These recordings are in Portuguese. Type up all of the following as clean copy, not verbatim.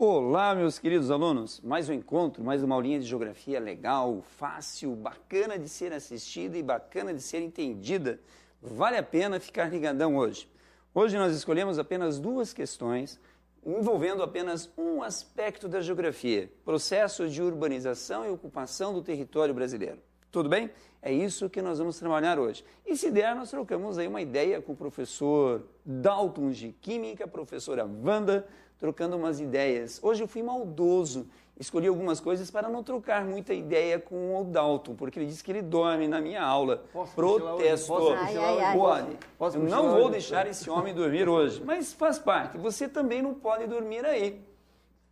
Olá, meus queridos alunos. Mais um encontro, mais uma aulinha de geografia legal, fácil, bacana de ser assistida e bacana de ser entendida. Vale a pena ficar ligadão hoje. Hoje nós escolhemos apenas duas questões envolvendo apenas um aspecto da geografia, processo de urbanização e ocupação do território brasileiro. Tudo bem? É isso que nós vamos trabalhar hoje. E se der, nós trocamos aí uma ideia com o professor Dalton de Química, professora Wanda, trocando umas ideias. Hoje eu fui maldoso, escolhi algumas coisas para não trocar muita ideia com o Dalton, porque ele disse que ele dorme na minha aula. Protesto. Pode. Eu não vou deixar esse homem dormir hoje, mas faz parte. Você também não pode dormir aí.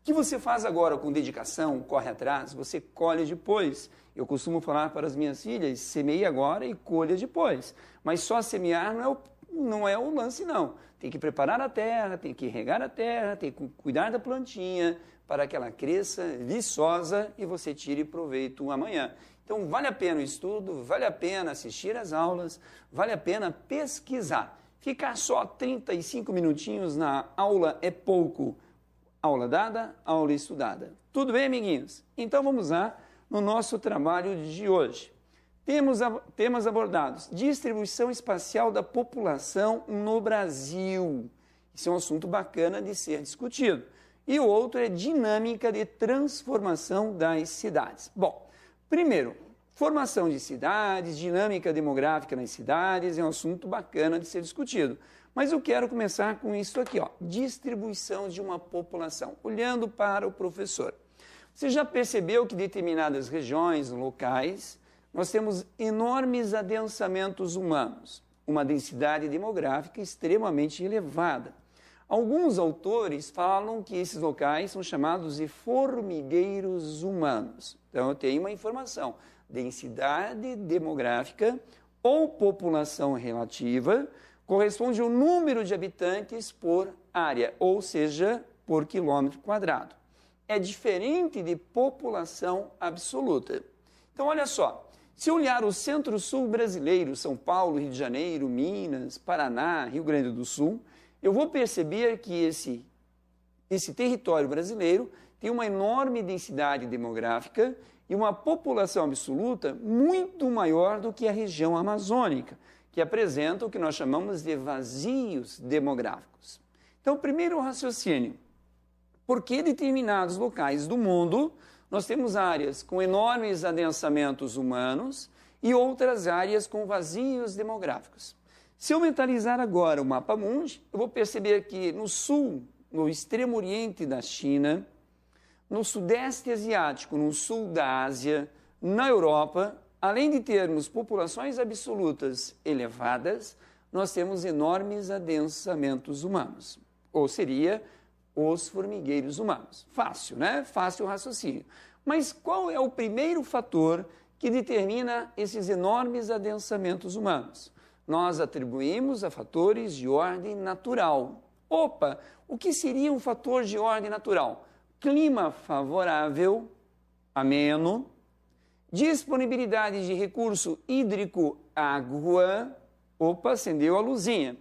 O que você faz agora com dedicação, corre atrás, você colhe depois. Eu costumo falar para as minhas filhas, semeie agora e colha depois. Mas só semear não é o lance, não. Tem que preparar a terra, tem que regar a terra, tem que cuidar da plantinha para que ela cresça viçosa e você tire proveito amanhã. Então, vale a pena o estudo, vale a pena assistir às aulas, vale a pena pesquisar. Ficar só 35 minutinhos na aula é pouco. Aula dada, aula estudada. Tudo bem, amiguinhos? Então, vamos lá no nosso trabalho de hoje. Temos temas abordados: distribuição espacial da população no Brasil. Isso é um assunto bacana de ser discutido. E o outro é dinâmica de transformação das cidades. Bom, primeiro, formação de cidades, dinâmica demográfica nas cidades, é um assunto bacana de ser discutido. Mas eu quero começar com isso aqui, ó, distribuição de uma população. Olhando para o professor. Você já percebeu que em determinadas regiões, locais, nós temos enormes adensamentos humanos, uma densidade demográfica extremamente elevada. Alguns autores falam que esses locais são chamados de formigueiros humanos. Então, eu tenho uma informação: densidade demográfica ou população relativa corresponde ao número de habitantes por área, ou seja, por quilômetro quadrado. É diferente de população absoluta. Então, olha só. Se olhar o centro-sul brasileiro, São Paulo, Rio de Janeiro, Minas, Paraná, Rio Grande do Sul, eu vou perceber que esse território brasileiro tem uma enorme densidade demográfica e uma população absoluta muito maior do que a região amazônica, que apresenta o que nós chamamos de vazios demográficos. Então, primeiro raciocínio: por que determinados locais do mundo nós temos áreas com enormes adensamentos humanos e outras áreas com vazios demográficos? Se eu mentalizar agora o mapa mundi, eu vou perceber que no sul, no extremo oriente da China, no sudeste asiático, no sul da Ásia, na Europa, além de termos populações absolutas elevadas, nós temos enormes adensamentos humanos. Ou seria os formigueiros humanos. Fácil, né? Fácil o raciocínio. Mas qual é o primeiro fator que determina esses enormes adensamentos humanos? Nós atribuímos a fatores de ordem natural. Opa, o que seria um fator de ordem natural? Clima favorável, ameno, disponibilidade de recurso hídrico, água, opa, acendeu a luzinha.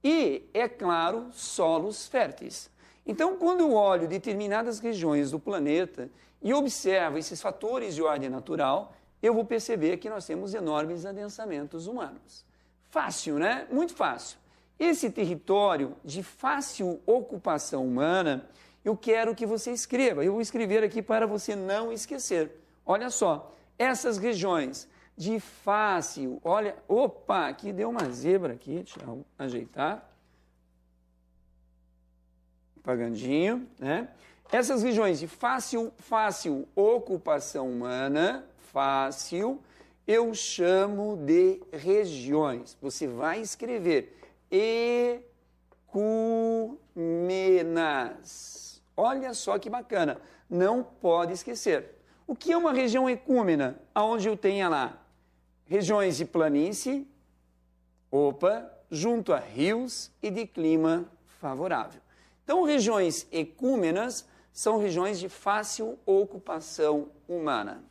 E, é claro, solos férteis. Então, quando eu olho determinadas regiões do planeta e observo esses fatores de ordem natural, eu vou perceber que nós temos enormes adensamentos humanos. Fácil, né? Muito fácil. Esse território de fácil ocupação humana, eu quero que você escreva. Eu vou escrever aqui para você não esquecer. Olha só, essas regiões de fácil... Olha, opa, aqui deu uma zebra aqui, deixa eu ajeitar. Pagandinho, né? Essas regiões de fácil ocupação humana, fácil, eu chamo de regiões. Você vai escrever ecúmenas. Olha só que bacana, não pode esquecer. O que é uma região ecúmena? Onde eu tenha lá regiões de planície, junto a rios e de clima favorável. Então, regiões ecúmenas são regiões de fácil ocupação humana.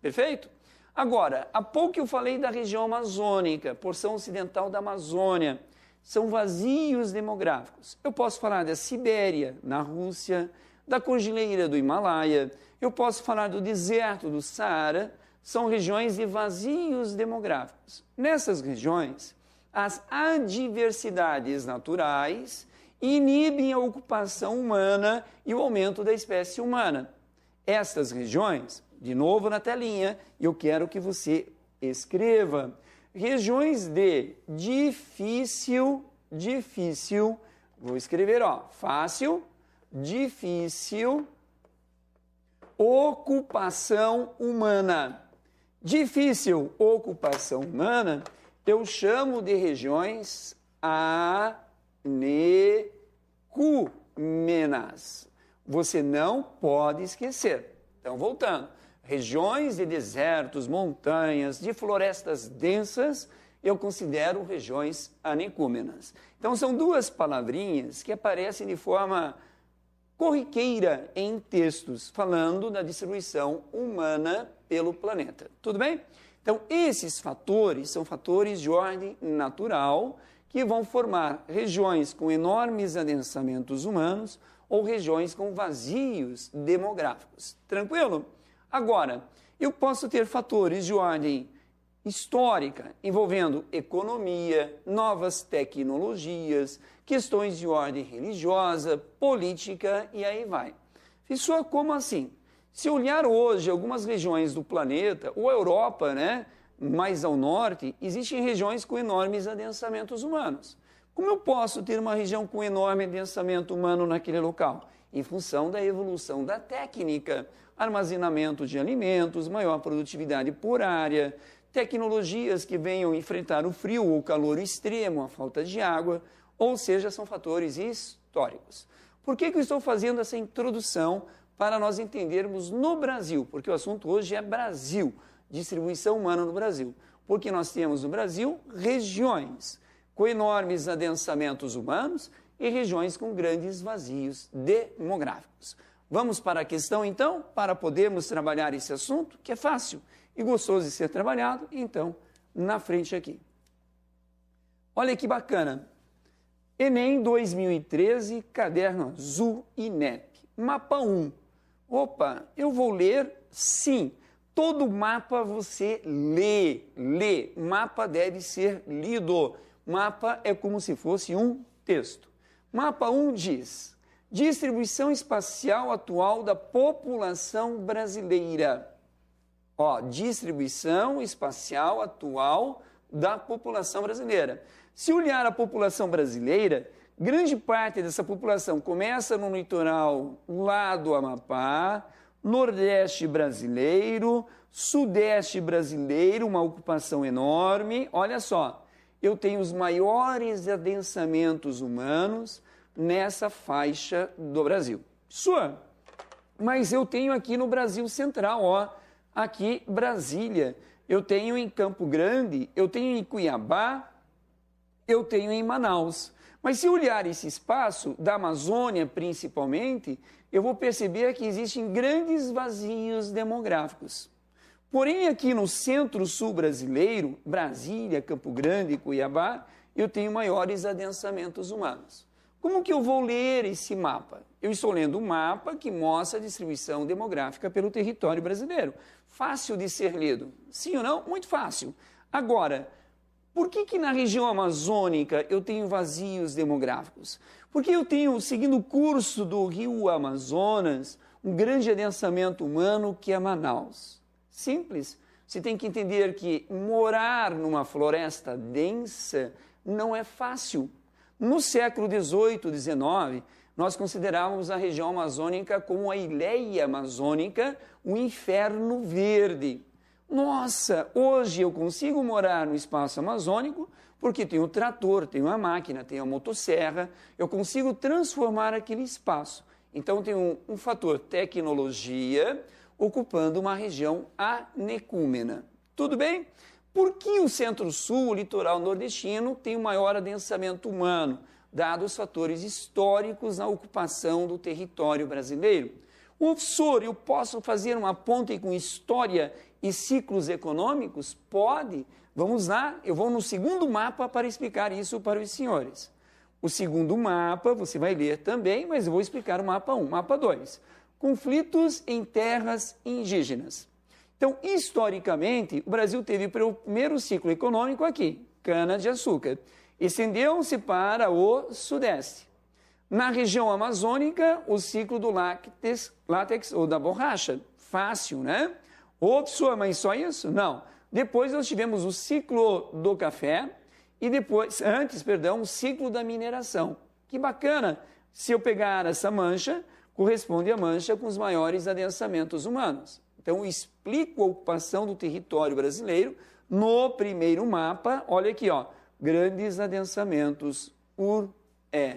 Perfeito? Agora, há pouco eu falei da região amazônica, porção ocidental da Amazônia. são vazios demográficos. Eu posso falar da Sibéria, na Rússia, da Cordilheira do Himalaia, eu posso falar do deserto do Saara, são regiões de vazios demográficos. Nessas regiões, as adversidades naturais inibem a ocupação humana e o aumento da espécie humana. Estas regiões, de novo na telinha, eu quero que você escreva, regiões de difícil, vou escrever, fácil, difícil, ocupação humana. Difícil ocupação humana, eu chamo de regiões anecúmenas. Você não pode esquecer. Então, voltando. Regiões de desertos, montanhas, de florestas densas, eu considero regiões anecúmenas. Então, são duas palavrinhas que aparecem de forma corriqueira em textos, falando da distribuição humana pelo planeta. Tudo bem? Então, esses fatores são fatores de ordem natural que vão formar regiões com enormes adensamentos humanos ou regiões com vazios demográficos. Tranquilo? Agora, eu posso ter fatores de ordem histórica envolvendo economia, novas tecnologias, questões de ordem religiosa, política e aí vai. Isso como assim? Se olhar hoje algumas regiões do planeta, ou a Europa, mais ao norte, existem regiões com enormes adensamentos humanos. Como eu posso ter uma região com enorme adensamento humano naquele local? Em função da evolução da técnica, armazenamento de alimentos, maior produtividade por área, tecnologias que venham enfrentar o frio ou o calor extremo, a falta de água, ou seja, são fatores históricos. Por que eu estou fazendo essa introdução para nós entendermos no Brasil? Porque o assunto hoje é Brasil, distribuição humana no Brasil. Porque nós temos no Brasil regiões com enormes adensamentos humanos e regiões com grandes vazios demográficos. Vamos para a questão, então, para podermos trabalhar esse assunto, que é fácil e gostoso de ser trabalhado, então, na frente aqui. Olha que bacana. Enem 2013, caderno azul INEP. Mapa 1. Opa, eu vou ler? Sim. Todo mapa você lê. Mapa deve ser lido. Mapa é como se fosse um texto. Mapa 1 diz: distribuição espacial atual da população brasileira. Distribuição espacial atual da população brasileira. Se olhar a população brasileira, grande parte dessa população começa no litoral lá do Amapá, Nordeste brasileiro, Sudeste brasileiro, uma ocupação enorme. Olha só, eu tenho os maiores adensamentos humanos nessa faixa do Brasil. Mas eu tenho aqui no Brasil Central, aqui Brasília, eu tenho em Campo Grande, eu tenho em Cuiabá, eu tenho em Manaus. Mas se olhar esse espaço, da Amazônia principalmente, eu vou perceber que existem grandes vazios demográficos. Porém, aqui no centro-sul brasileiro, Brasília, Campo Grande e Cuiabá, eu tenho maiores adensamentos humanos. Como que eu vou ler esse mapa? Eu estou lendo um mapa que mostra a distribuição demográfica pelo território brasileiro. Fácil de ser lido. Sim ou não? Muito fácil. Agora, por que na região amazônica eu tenho vazios demográficos? Porque eu tenho, seguindo o curso do rio Amazonas, um grande adensamento humano que é Manaus. Simples. Você tem que entender que morar numa floresta densa não é fácil. No século XVIII, XIX, nós considerávamos a região amazônica como a Ileia Amazônica, o inferno verde. Nossa, hoje eu consigo morar no espaço amazônico porque tenho o trator, tenho a máquina, tenho a motosserra, eu consigo transformar aquele espaço. Então tem um fator tecnologia ocupando uma região anecúmena. Tudo bem? Por que o centro-sul, o litoral nordestino, tem o maior adensamento humano, dados os fatores históricos na ocupação do território brasileiro? Professor, eu posso fazer uma ponte com história e ciclos econômicos? Pode, Vamos lá, eu vou no segundo mapa para explicar isso para os senhores. O segundo mapa você vai ler também, mas eu vou explicar o mapa 1. Mapa 2, conflitos em terras indígenas. Então, historicamente, o Brasil teve o primeiro ciclo econômico aqui, cana-de-açúcar. Estendeu-se para o sudeste. Na região amazônica, o ciclo do látex ou da borracha. Fácil, né? Ops, mas só isso? Não. Depois nós tivemos o ciclo do café e depois, o ciclo da mineração. Que bacana! Se eu pegar essa mancha, corresponde à mancha com os maiores adensamentos humanos. Então, eu explico a ocupação do território brasileiro no primeiro mapa. Olha aqui, ó, grandes adensamentos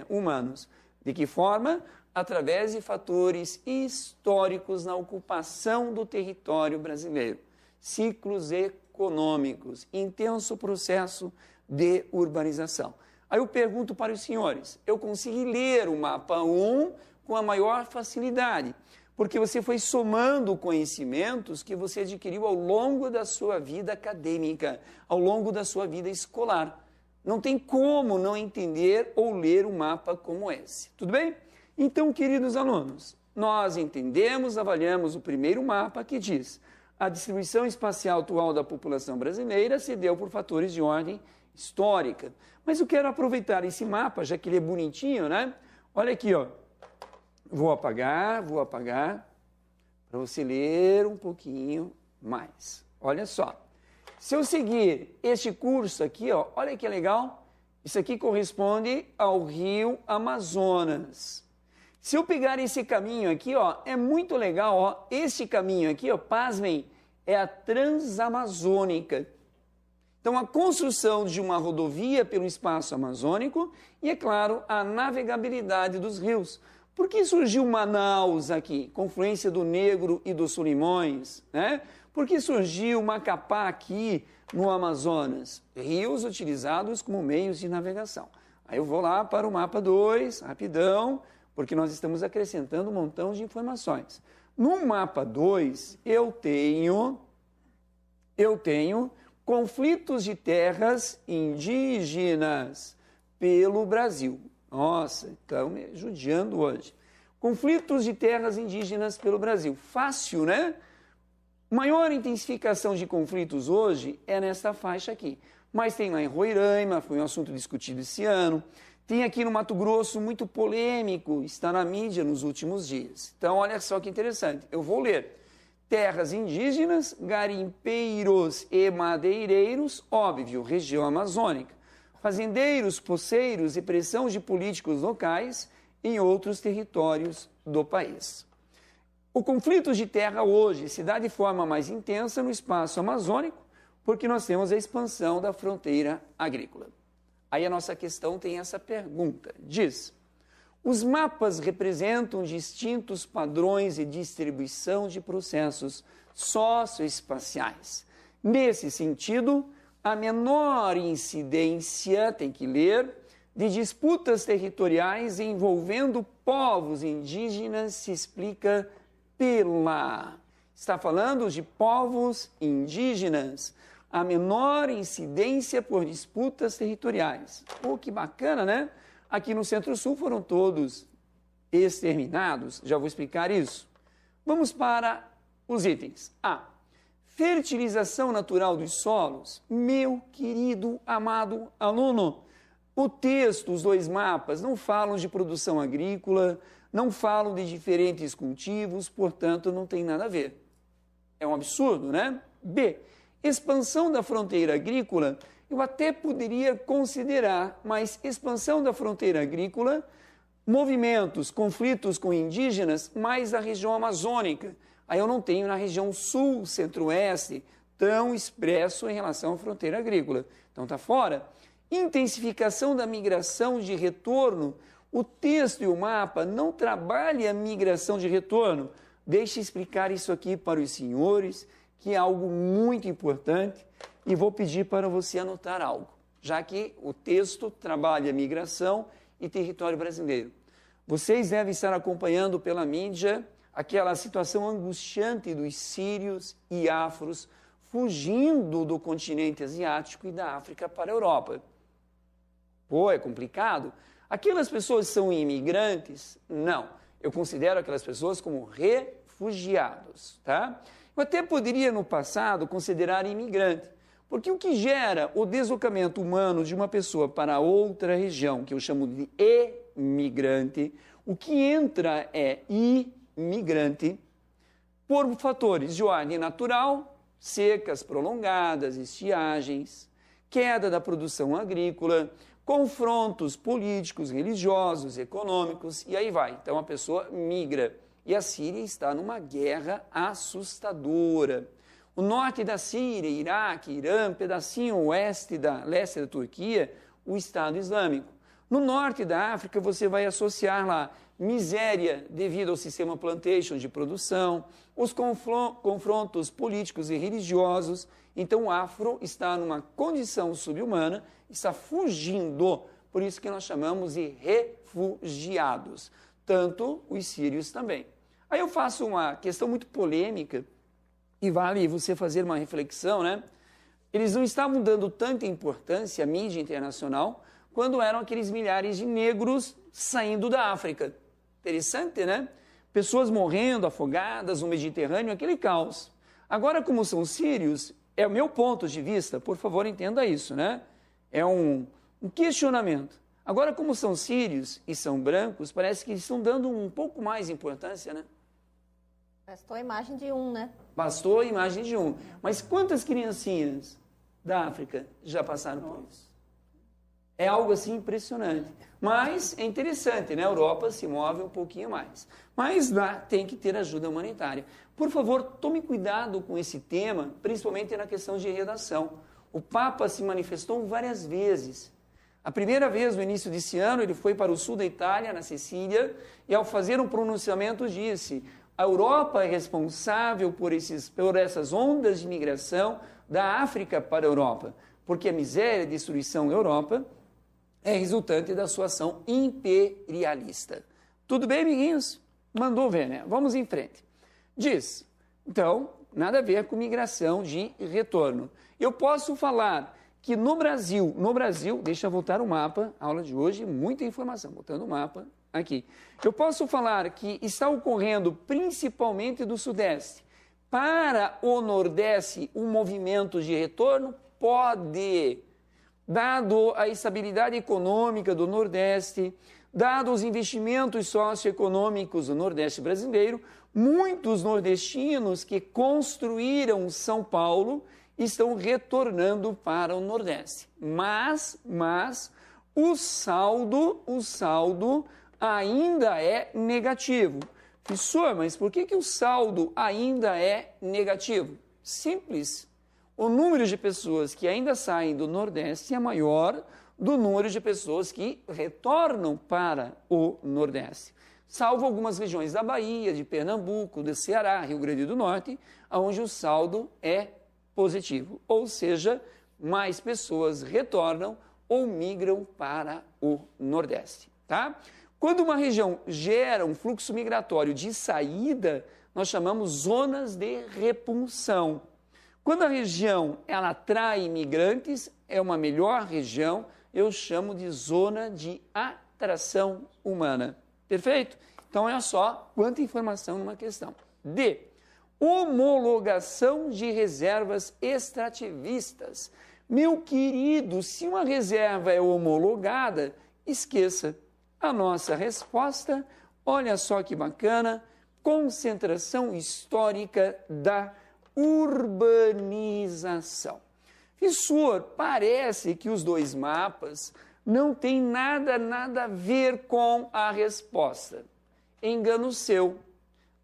humanos. De que forma? Através de fatores históricos na ocupação do território brasileiro. Ciclos econômicos, intenso processo de urbanização. Aí eu pergunto para os senhores, eu consegui ler o mapa 1 com a maior facilidade, porque você foi somando conhecimentos que você adquiriu ao longo da sua vida acadêmica, ao longo da sua vida escolar. Não tem como não entender ou ler um mapa como esse. Tudo bem? Então, queridos alunos, nós entendemos, avaliamos o primeiro mapa que diz a distribuição espacial atual da população brasileira se deu por fatores de ordem histórica. Mas eu quero aproveitar esse mapa, já que ele é bonitinho, né? Olha aqui, ó. Vou apagar, para você ler um pouquinho mais. Olha só. Se eu seguir este curso aqui, ó, olha que legal, isso aqui corresponde ao rio Amazonas. Se eu pegar esse caminho aqui, ó, é muito legal, ó, esse caminho aqui, ó, pasmem, é a Transamazônica. Então, a construção de uma rodovia pelo espaço amazônico e, é claro, a navegabilidade dos rios. Por que surgiu Manaus aqui? Confluência do Negro e do Solimões, né? Por que surgiu Macapá aqui no Amazonas? Rios utilizados como meios de navegação. Aí eu vou lá para o mapa 2, rapidão, porque nós estamos acrescentando um montão de informações. No mapa 2, eu tenho conflitos de terras indígenas pelo Brasil. Nossa, estão me judiando hoje. Conflitos de terras indígenas pelo Brasil. Fácil, né? Maior intensificação de conflitos hoje é nessa faixa aqui. Mas tem lá em Roraima, foi um assunto discutido esse ano. Tem aqui no Mato Grosso, muito polêmico, está na mídia nos últimos dias. Então, olha só que interessante. Eu vou ler. Terras indígenas, garimpeiros e madeireiros, óbvio, região amazônica. Fazendeiros, poceiros e pressão de políticos locais em outros territórios do país. O conflito de terra hoje se dá de forma mais intensa no espaço amazônico, porque nós temos a expansão da fronteira agrícola. Aí a nossa questão tem essa pergunta, diz: os mapas representam distintos padrões de distribuição de processos socioespaciais. Nesse sentido, a menor incidência, tem que ler, de disputas territoriais envolvendo povos indígenas se explica está falando de povos indígenas, a menor incidência por disputas territoriais. Pô, que bacana, né? Aqui no Centro-Sul foram todos exterminados, já vou explicar isso. Vamos para os itens. A. Fertilização natural dos solos. Meu querido, amado aluno, o texto, os dois mapas, não falam de produção agrícola, não falam de diferentes cultivos, portanto, não tem nada a ver. É um absurdo, né? B. Expansão da fronteira agrícola, eu até poderia considerar, mas expansão da fronteira agrícola, movimentos, conflitos com indígenas, mais a região amazônica. Aí eu não tenho na região sul, centro-oeste, tão expresso em relação à fronteira agrícola. Então está fora. Intensificação da migração de retorno. O texto e o mapa não trabalham a migração de retorno. Deixe explicar isso aqui para os senhores, que é algo muito importante, e vou pedir para você anotar algo, já que o texto trabalha migração e território brasileiro. Vocês devem estar acompanhando pela mídia aquela situação angustiante dos sírios e afros fugindo do continente asiático e da África para a Europa. Pô, é complicado? Aquelas pessoas são imigrantes? Não. Eu considero aquelas pessoas como refugiados, tá? Eu até poderia, no passado, considerar imigrante, porque o que gera o deslocamento humano de uma pessoa para outra região, que eu chamo de emigrante, o que entra é imigrante, por fatores de ordem natural, secas prolongadas, estiagens, queda da produção agrícola, confrontos políticos, religiosos, econômicos, e aí vai. Então a pessoa migra. E a Síria está numa guerra assustadora. O norte da Síria, Iraque, Irã, pedacinho leste da Turquia, o Estado Islâmico. No norte da África, você vai associar lá miséria devido ao sistema plantation de produção, os confrontos políticos e religiosos. Então, o afro está numa condição subhumana, está fugindo, por isso que nós chamamos de refugiados, tanto os sírios também. Aí eu faço uma questão muito polêmica, e vale você fazer uma reflexão, né? Eles não estavam dando tanta importância à mídia internacional quando eram aqueles milhares de negros saindo da África. Interessante, né? Pessoas morrendo, afogadas no Mediterrâneo, aquele caos. Agora, como são sírios, é o meu ponto de vista, por favor, entenda isso, né? É um questionamento. Agora, como são sírios e são brancos, parece que eles estão dando um pouco mais importância, né? Bastou a imagem de um, né? Bastou a imagem de um. Mas quantas criancinhas da África já passaram por isso? É algo assim impressionante. Mas é interessante, né? A Europa se move um pouquinho mais. Mas lá tem que ter ajuda humanitária. Por favor, tome cuidado com esse tema, principalmente na questão de redação. O Papa se manifestou várias vezes. A primeira vez, no início desse ano, ele foi para o sul da Itália, na Sicília, e ao fazer um pronunciamento disse: a Europa é responsável por essas ondas de migração da África para a Europa, porque a miséria e a destruição da Europa é resultante da sua ação imperialista. Tudo bem, amiguinhos? Mandou ver, né? Vamos em frente. Diz, então, nada a ver com migração de retorno. Eu posso falar que no Brasil, deixa eu voltar o mapa, aula de hoje, muita informação, voltando o mapa aqui. Eu posso falar que está ocorrendo principalmente do Sudeste. Para o Nordeste, um movimento de retorno pode, dado a estabilidade econômica do Nordeste, dado os investimentos socioeconômicos do Nordeste brasileiro, muitos nordestinos que construíram São Paulo estão retornando para o Nordeste. Mas o saldo ainda é negativo. Professor, mas por que o saldo ainda é negativo? Simples. O número de pessoas que ainda saem do Nordeste é maior do número de pessoas que retornam para o Nordeste. Salvo algumas regiões da Bahia, de Pernambuco, do Ceará, Rio Grande do Norte, onde o saldo é positivo. Ou seja, mais pessoas retornam ou migram para o Nordeste, tá? Quando uma região gera um fluxo migratório de saída, nós chamamos zonas de repulsão. Quando a região ela atrai imigrantes, é uma melhor região, eu chamo de zona de atração humana. Perfeito? Então, olha só quanta informação numa questão. D. Homologação de reservas extrativistas. Meu querido, se uma reserva é homologada, esqueça. A nossa resposta, olha só que bacana, concentração histórica da urbanização. Professor, parece que os dois mapas não têm nada a ver com a resposta. Engano seu.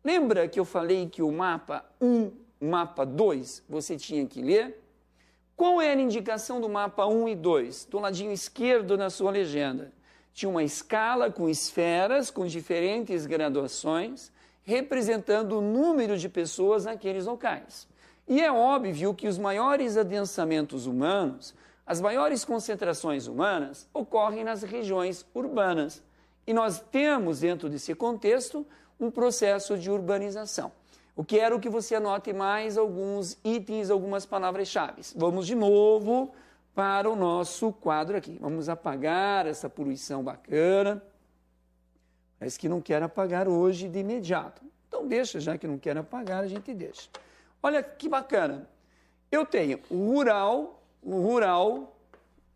Lembra que eu falei que o mapa 1, mapa 2, você tinha que ler? Qual era a indicação do mapa 1 e 2? Do ladinho esquerdo na sua legenda. Tinha uma escala com esferas, com diferentes graduações, representando o número de pessoas naqueles locais. E é óbvio que os maiores adensamentos humanos, as maiores concentrações humanas, ocorrem nas regiões urbanas. E nós temos, dentro desse contexto, um processo de urbanização. Eu quero que você anote mais alguns itens, algumas palavras-chave. Vamos de novo para o nosso quadro aqui. Vamos apagar essa poluição bacana. Parece que não quer apagar hoje de imediato. Então deixa, já que não quer apagar, a gente deixa. Olha que bacana. Eu tenho o rural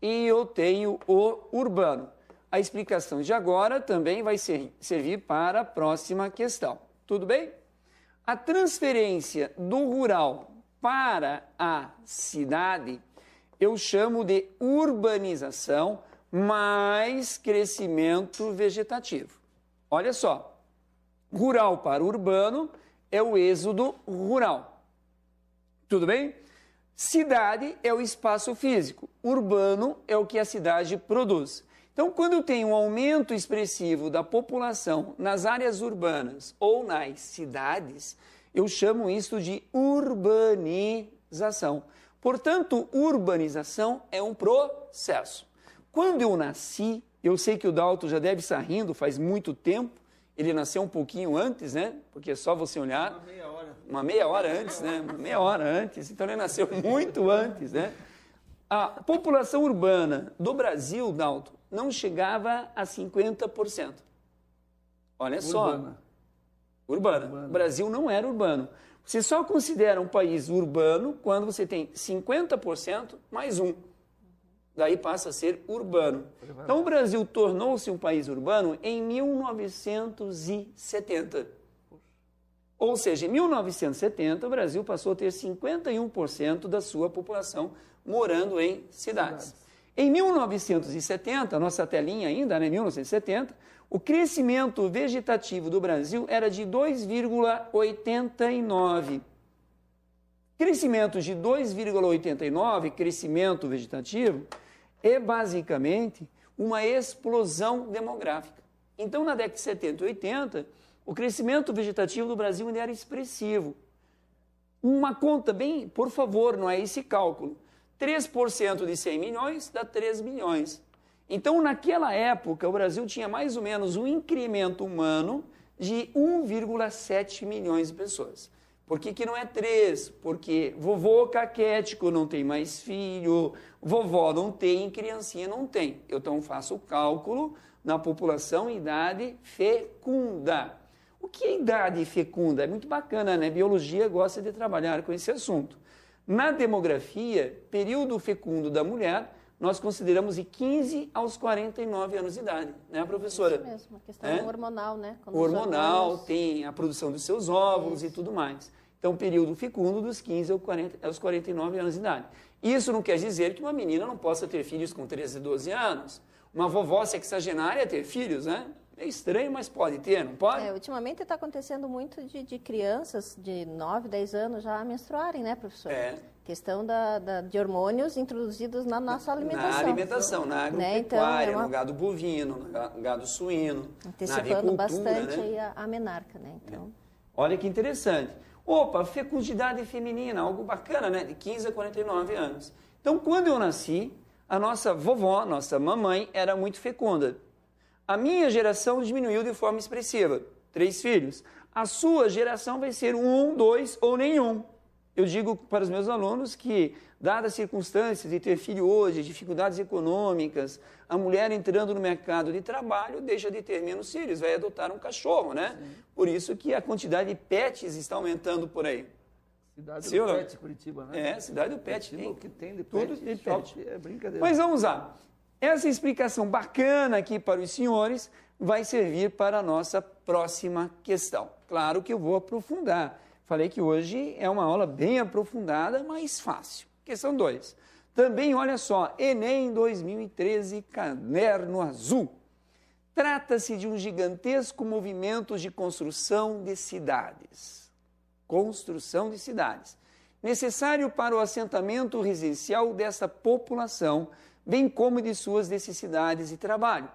e eu tenho o urbano. A explicação de agora também vai servir para a próxima questão. Tudo bem? A transferência do rural para a cidade eu chamo de urbanização mais crescimento vegetativo. Olha só, rural para urbano é o êxodo rural. Tudo bem? Cidade é o espaço físico, urbano é o que a cidade produz. Então, quando eu tenho um aumento expressivo da população nas áreas urbanas ou nas cidades, eu chamo isso de urbanização. Portanto, urbanização é um processo. Quando eu nasci, eu sei que o Dalton já deve estar rindo, faz muito tempo, ele nasceu um pouquinho antes, né? Porque é só você olhar. Uma meia hora antes, né? Uma meia hora antes, então ele nasceu muito antes, né? A população urbana do Brasil, Dalton, não chegava a 50%. Olha só. Urbana. O Brasil não era urbano. Você só considera um país urbano quando você tem 50% mais um. Daí passa a ser urbano. Então o Brasil tornou-se um país urbano em 1970. Ou seja, em 1970 o Brasil passou a ter 51% da sua população morando em cidades. Em 1970, nossa telinha ainda, né, 1970, o crescimento vegetativo do Brasil era de 2,89. Crescimento de 2,89, crescimento vegetativo, é basicamente uma explosão demográfica. Então, na década de 70 e 80, o crescimento vegetativo do Brasil ainda era expressivo. Uma conta bem, por favor, não é esse cálculo. 3% de 100 milhões dá 3 milhões. Então, naquela época, o Brasil tinha mais ou menos um incremento humano de 1,7 milhões de pessoas. Por que não é 3? Porque vovô caquético não tem mais filho, vovó não tem, criancinha não tem. Eu então faço o cálculo na população idade fecunda. O que é idade fecunda? É muito bacana, né? Biologia gosta de trabalhar com esse assunto. Na demografia, período fecundo da mulher, nós consideramos de 15 aos 49 anos de idade, né, professora? Isso mesmo, a questão hormonal, né? Quando hormonal, tem a produção dos seus óvulos e tudo mais. Então, período fecundo dos 15 aos 49 anos de idade. Isso não quer dizer que uma menina não possa ter filhos com 13, 12 anos. Uma vovó sexagenária ter filhos, né? É estranho, mas pode ter, não pode? Ultimamente está acontecendo muito de crianças de 9, 10 anos já menstruarem, né, professor? Questão de hormônios introduzidos na nossa alimentação. Na alimentação, na agropecuária, no gado bovino, no gado suíno, na agricultura, bastante né? aí a menarca, né? Então... Olha que interessante. Opa, fecundidade feminina, algo bacana, né? De 15 a 49 anos. Então, quando eu nasci, a nossa vovó, nossa mamãe, era muito fecunda. A minha geração diminuiu de forma expressiva, 3 filhos. A sua geração vai ser 1, 2 ou nenhum. Eu digo para os meus alunos que, dadas as circunstâncias de ter filho hoje, dificuldades econômicas, a mulher entrando no mercado de trabalho deixa de ter menos filhos, vai adotar um cachorro, né? Sim. Por isso que a quantidade de pets está aumentando por aí. Cidade do pet, Curitiba, né? Cidade do pet. O que tem de pet, tudo de pet. É brincadeira. Mas vamos lá. Essa explicação bacana aqui para os senhores vai servir para a nossa próxima questão. Claro que eu vou aprofundar. Falei que hoje é uma aula bem aprofundada, mas fácil. Questão 2. Também, olha só, Enem 2013, caderno azul. Trata-se de um gigantesco movimento de construção de cidades. Construção de cidades. Necessário para o assentamento residencial dessa população, bem como de suas necessidades de trabalho.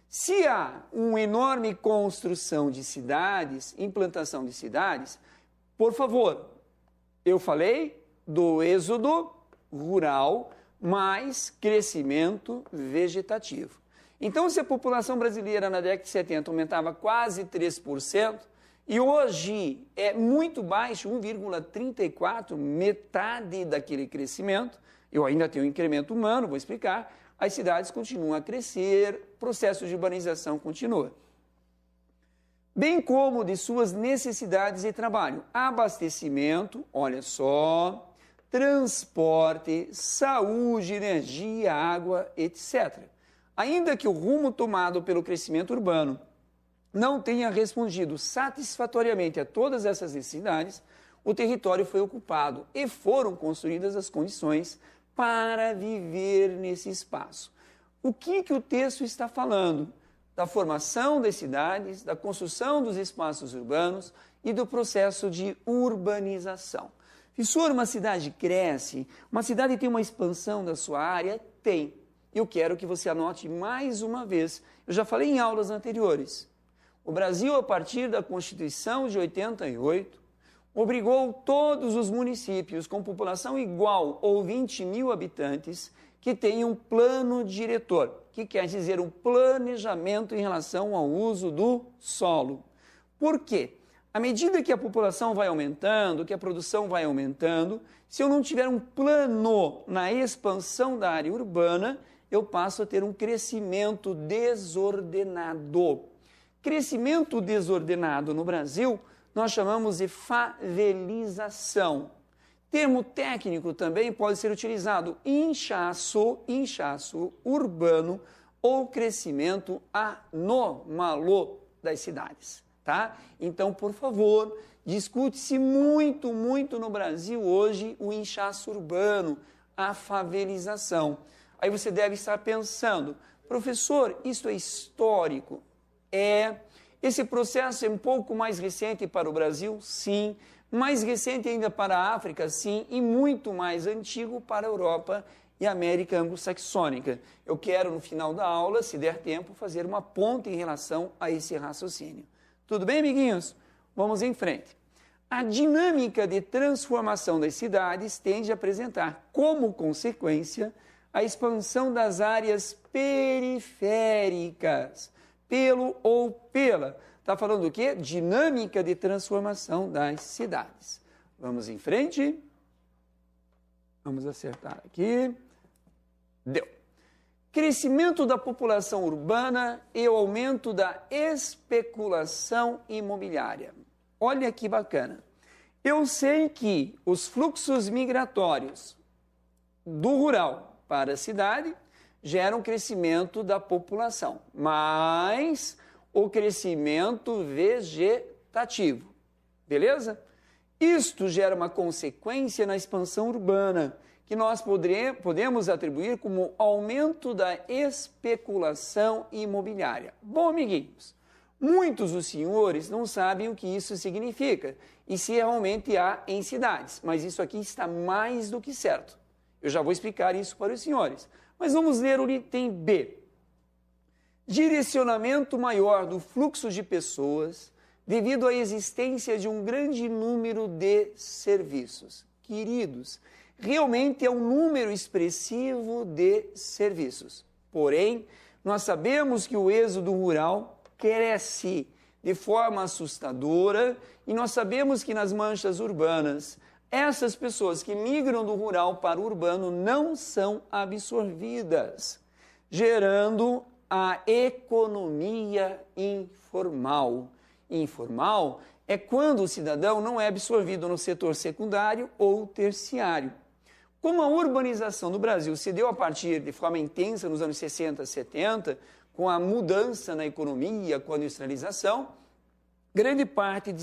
Se há uma enorme construção de cidades, implantação de cidades, por favor, eu falei do êxodo rural mais crescimento vegetativo. Então, se a população brasileira na década de 70 aumentava quase 3%, E hoje é muito baixo, 1,34, metade daquele crescimento. Eu ainda tenho um incremento humano, vou explicar. As cidades continuam a crescer, o processo de urbanização continua. Bem como de suas necessidades de trabalho, abastecimento, olha só, transporte, saúde, energia, água, etc. Ainda que o rumo tomado pelo crescimento urbano não tenha respondido satisfatoriamente a todas essas necessidades, o território foi ocupado e foram construídas as condições para viver nesse espaço. O que o texto está falando? Da formação das cidades, da construção dos espaços urbanos e do processo de urbanização. Professor, uma cidade cresce, uma cidade tem uma expansão da sua área? Tem. Eu quero que você anote mais uma vez. Eu já falei em aulas anteriores. O Brasil, a partir da Constituição de 88, obrigou todos os municípios com população igual ou 20 mil habitantes que tenham um plano diretor, que quer dizer um planejamento em relação ao uso do solo. Por quê? À medida que a população vai aumentando, que a produção vai aumentando, se eu não tiver um plano na expansão da área urbana, eu passo a ter um crescimento desordenado. Crescimento desordenado no Brasil, nós chamamos de favelização. Termo técnico também pode ser utilizado inchaço urbano ou crescimento anômalo das cidades, tá? Então, por favor, discute-se muito no Brasil hoje o inchaço urbano, a favelização. Aí você deve estar pensando, professor, isso é histórico? Esse processo é um pouco mais recente para o Brasil? Sim. Mais recente ainda para a África? Sim. E muito mais antigo para a Europa e a América anglo-saxônica. Eu quero, no final da aula, se der tempo, fazer uma ponte em relação a esse raciocínio. Tudo bem, amiguinhos? Vamos em frente. A dinâmica de transformação das cidades tende a apresentar como consequência a expansão das áreas periféricas. Pelo ou pela. Está falando do quê? Dinâmica de transformação das cidades. Vamos em frente. Vamos acertar aqui. Deu. Crescimento da população urbana e o aumento da especulação imobiliária. Olha que bacana. Eu sei que os fluxos migratórios do rural para a cidade geram crescimento da população, mas o crescimento vegetativo, beleza? Isto gera uma consequência na expansão urbana, que nós podemos atribuir como aumento da especulação imobiliária. Bom, amiguinhos, muitos dos senhores não sabem o que isso significa e se realmente há em cidades, mas isso aqui está mais do que certo. Eu já vou explicar isso para os senhores. Mas vamos ler o item B. Direcionamento maior do fluxo de pessoas devido à existência de um grande número de serviços. Queridos, realmente é um número expressivo de serviços. Porém, nós sabemos que o êxodo rural cresce de forma assustadora e nós sabemos que nas manchas urbanas essas pessoas que migram do rural para o urbano não são absorvidas, gerando a economia informal. Informal é quando o cidadão não é absorvido no setor secundário ou terciário. Como a urbanização no Brasil se deu a partir de forma intensa nos anos 60, 70, com a mudança na economia, com a industrialização, grande parte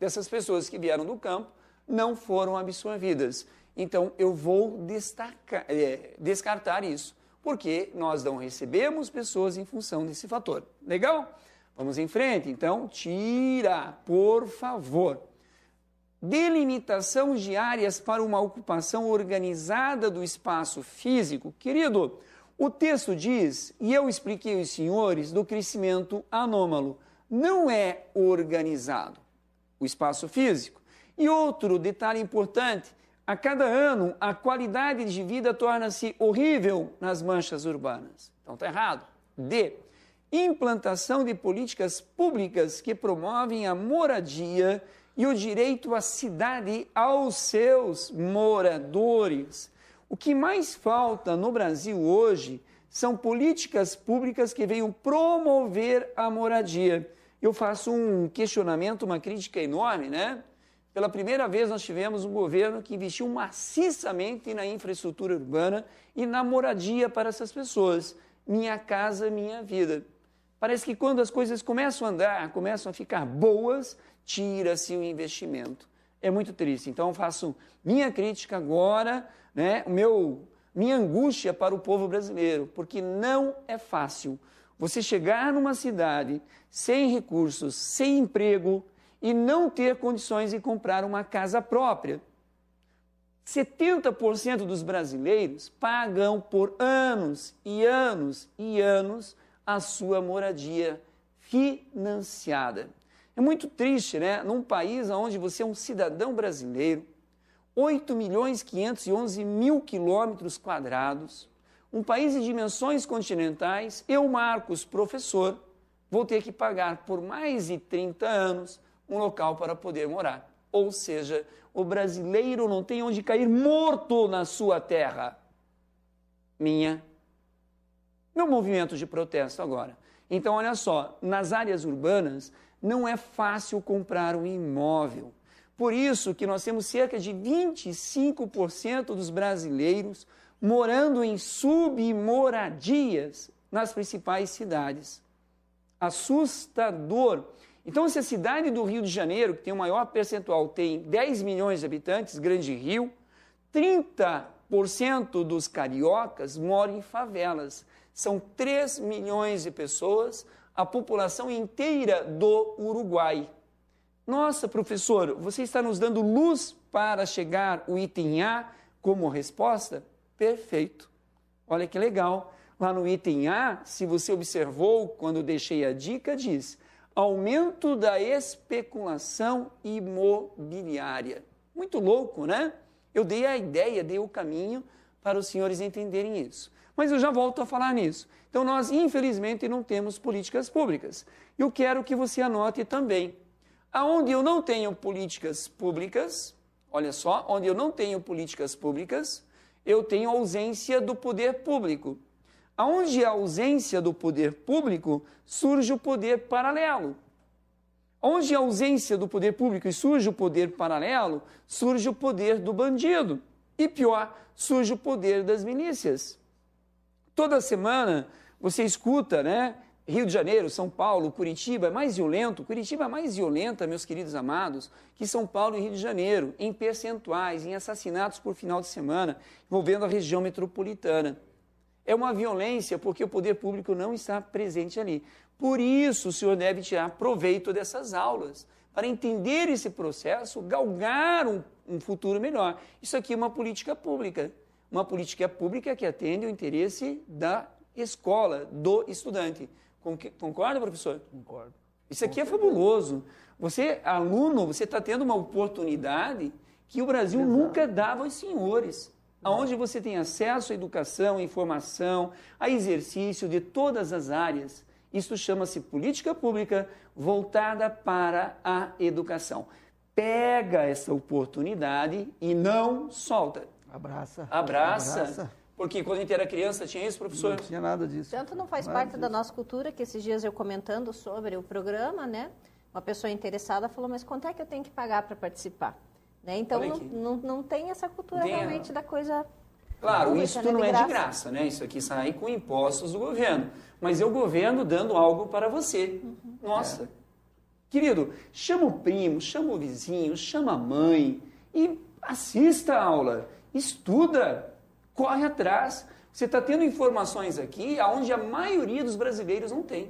dessas pessoas que vieram do campo não foram absorvidas. Então, eu vou descartar isso, porque nós não recebemos pessoas em função desse fator. Legal? Vamos em frente? Então, tira, por favor. Delimitação de áreas para uma ocupação organizada do espaço físico. Querido, o texto diz, e eu expliquei aos senhores, do crescimento anômalo. Não é organizado o espaço físico. E outro detalhe importante, a cada ano a qualidade de vida torna-se horrível nas manchas urbanas. Então está errado. D. implantação de políticas públicas que promovem a moradia e o direito à cidade aos seus moradores. O que mais falta no Brasil hoje são políticas públicas que venham promover a moradia. Eu faço um questionamento, uma crítica enorme, né? Pela primeira vez nós tivemos um governo que investiu maciçamente na infraestrutura urbana e na moradia para essas pessoas. Minha casa, minha vida. Parece que quando as coisas começam a andar, começam a ficar boas, tira-se o investimento. É muito triste. Então eu faço minha crítica agora, né? Minha angústia para o povo brasileiro, porque não é fácil você chegar numa cidade sem recursos, sem emprego e não ter condições de comprar uma casa própria. 70% dos brasileiros pagam por anos e anos e anos a sua moradia financiada. É muito triste, né? Num país onde você é um cidadão brasileiro, 8.511.000 quilômetros quadrados, um país de dimensões continentais, eu, Marcos, professor, vou ter que pagar por mais de 30 anos um local para poder morar. Ou seja, o brasileiro não tem onde cair morto na sua terra. Meu movimento de protesto agora. Então, olha só, nas áreas urbanas não é fácil comprar um imóvel. Por isso que nós temos cerca de 25% dos brasileiros morando em submoradias nas principais cidades. Assustador. Então, se a cidade do Rio de Janeiro, que tem o maior percentual, tem 10 milhões de habitantes, Grande Rio, 30% dos cariocas moram em favelas. São 3 milhões de pessoas, a população inteira do Uruguai. Nossa, professor, você está nos dando luz para chegar o item A como resposta? Perfeito. Olha que legal. Lá no item A, se você observou quando deixei a dica, diz aumento da especulação imobiliária. Muito louco, né? Eu dei a ideia, dei o caminho para os senhores entenderem isso. Mas eu já volto a falar nisso. Então, nós, infelizmente, não temos políticas públicas. Eu quero que você anote também. Aonde eu não tenho políticas públicas, olha só, onde eu não tenho políticas públicas, eu tenho ausência do poder público. Aonde há ausência do poder público, surge o poder paralelo. Onde há ausência do poder público e surge o poder paralelo, surge o poder do bandido. E pior, surge o poder das milícias. Toda semana você escuta, né? Rio de Janeiro, São Paulo, Curitiba é mais violento. Curitiba é mais violenta, meus queridos amados, que São Paulo e Rio de Janeiro, em percentuais, em assassinatos por final de semana, envolvendo a região metropolitana. É uma violência porque o poder público não está presente ali. Por isso, o senhor deve tirar proveito dessas aulas, para entender esse processo, galgar um futuro melhor. Isso aqui é uma política pública que atende o interesse da escola, do estudante. Concorda, professor? Concordo. Isso aqui é fabuloso. Você, aluno, você está tendo uma oportunidade que o Brasil nunca dava aos senhores. Onde você tem acesso à educação, à informação, a exercício de todas as áreas. Isso chama-se política pública voltada para a educação. Pega essa oportunidade e não solta. Abraça. Porque quando a gente era criança tinha isso, professor? Não tinha nada disso. Tanto não faz parte da nossa cultura que esses dias eu comentando sobre o programa, né? Uma pessoa interessada falou, mas quanto é que eu tenho que pagar para participar? Né? Então não tem essa cultura realmente da coisa. Claro, isso não é de graça, né? Isso aqui sai com impostos do governo. Mas é o governo dando algo para você. Nossa. Querido, chama o primo, chama o vizinho, chama a mãe e assista a aula. Estuda. Corre atrás. Você está tendo informações aqui onde a maioria dos brasileiros não tem.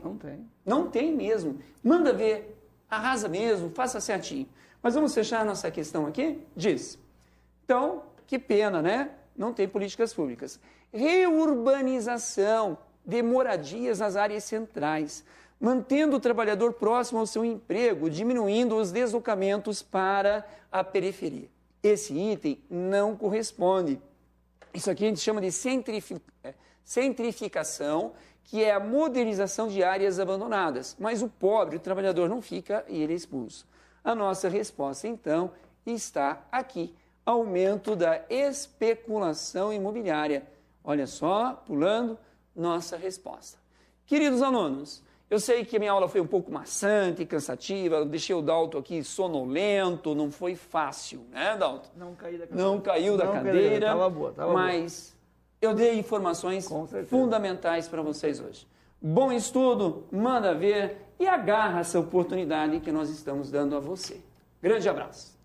Não tem mesmo. Manda ver, arrasa mesmo, faça certinho. Mas vamos fechar nossa questão aqui? Diz. Então, que pena, né? Não tem políticas públicas. Reurbanização de moradias nas áreas centrais, mantendo o trabalhador próximo ao seu emprego, diminuindo os deslocamentos para a periferia. Esse item não corresponde. Isso aqui a gente chama de Centrificação, que é a modernização de áreas abandonadas. Mas o pobre, o trabalhador, não fica e ele é expulso. A nossa resposta, então, está aqui. Aumento da especulação imobiliária. Olha só, pulando, nossa resposta. Queridos alunos, eu sei que a minha aula foi um pouco maçante, cansativa, eu deixei o Dalton aqui sonolento, não foi fácil, né, Dalton? Não caí da cadeira. Não caiu da cadeira, estava boa, mas eu dei informações fundamentais para vocês hoje. Bom estudo, manda ver e agarra essa oportunidade que nós estamos dando a você. Grande abraço.